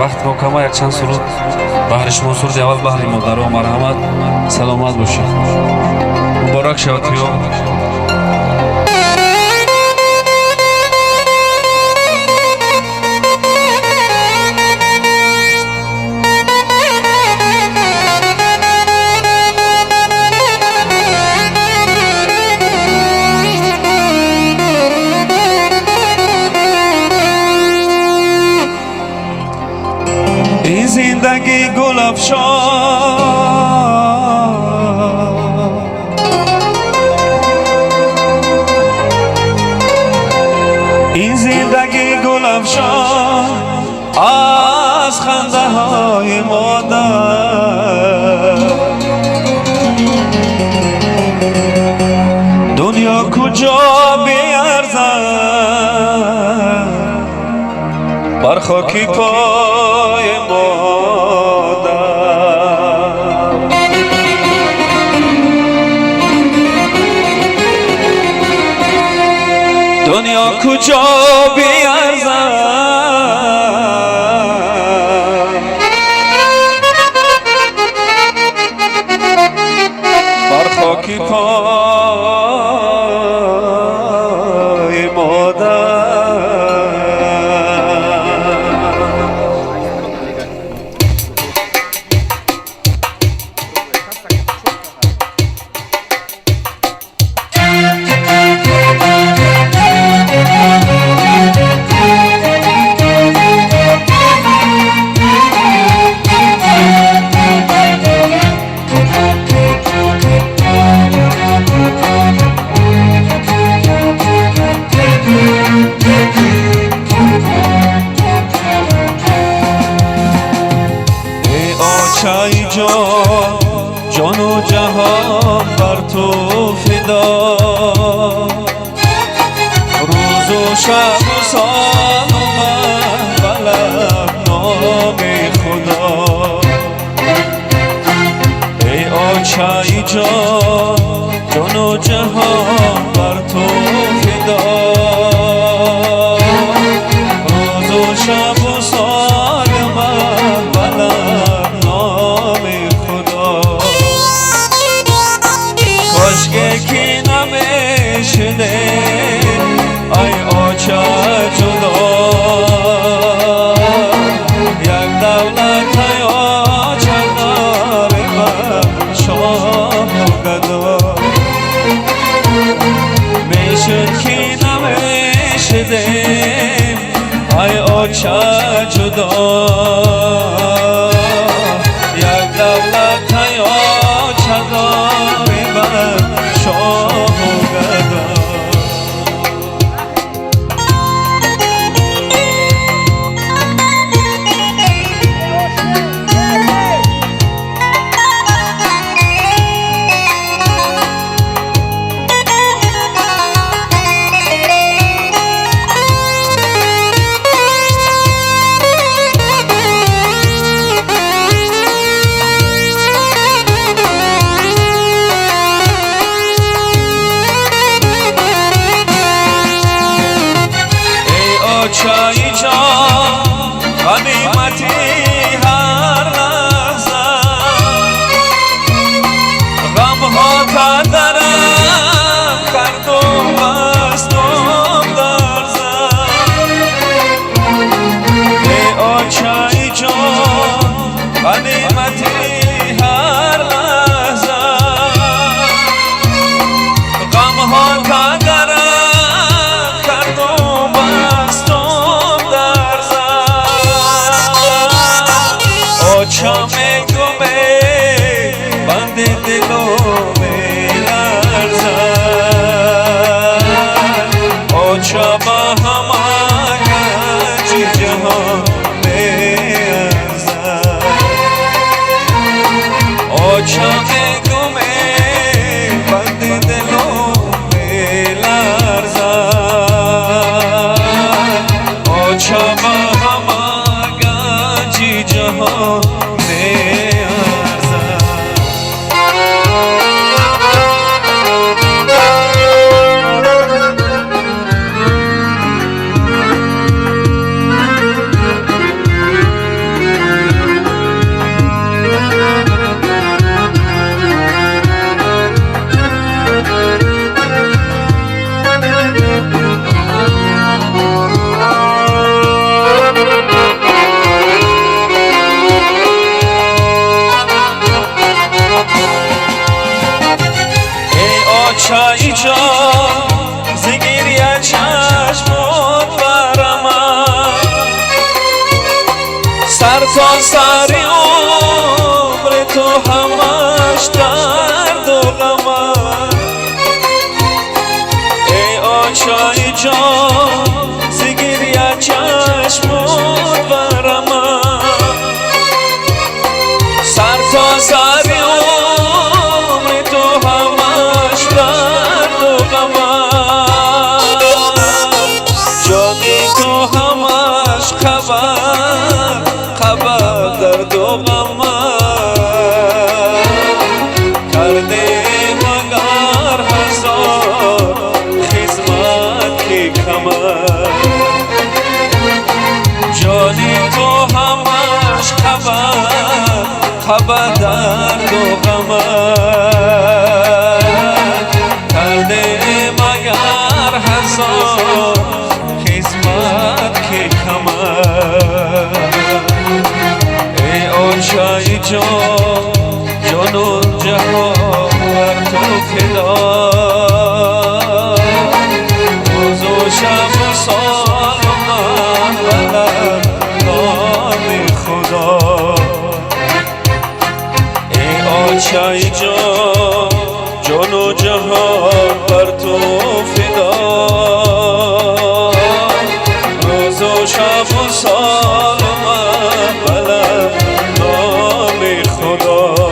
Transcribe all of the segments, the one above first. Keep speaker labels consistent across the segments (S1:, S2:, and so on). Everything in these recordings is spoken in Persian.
S1: وقت با کما یک چند سرود بهر شما سرود اول بهر مادر و مرحمت سلامت باشید مبارک شود یا این زندگی گل افشان این زندگی گل افشان از خنده های مادر دنیا کجا بیارزد بر خاکی پای مادر دنیا کجا بیارزد بر خاکی پای مادر چای جان و جهان بر تو فدا روز و شب و سال و من بلب نام خدا ای آچای جان و جهان بر تو فدا روز و شب و سال من بلب که نمیشده ای آچه جدا یک دولت های آچه داره من شاه و گدا میشد که نمیشده ای آچه جدا یک دولت های آچه داره من شاه و گدا چای جان غنیمتی هر لحظه غم ها تا درم کرد و بستم در زن ای آچای جان غنیمتی هر لحظه غم ها تا درم کرد و چامه گمه بند دلو میلرزد آچا با همه گنج جهان میارزد آچامه گمه بند دلو میلرزد آچا با همه گنج جهان سر تا سر عمر تو همش درد و غمه ای آشای جان زگریه چشمون برمه سر تا سر عمر تو همش درد و غمه جانی تو همش خبر درد و غمه کرده مگر هزار خدمت کی کمه جانی تو همش خبر درد و غمه کرده مگر هزار خدمت کی کمه ای آشای جان و جهان بر تو فدا روز و شب و سال و محفلت نام خدا ای آشای جان و جهان بر تو فدا روز و شب و سال و محفلت نام خدا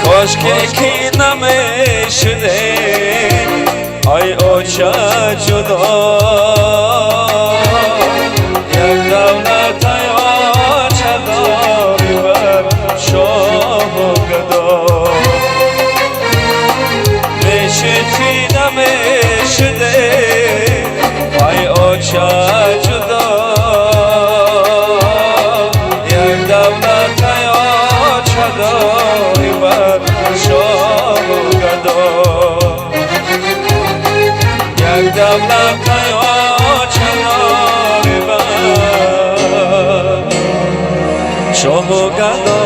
S1: کاش که کی نمیشده ای آچه جدا یک دولت ای آچه داری بر شاه و گدا میشه کی نمیشده ای آچه جدا یک دولت ای آچه داری بر شاه و گدا یک دولت ای آچه داری بر شاه و گدا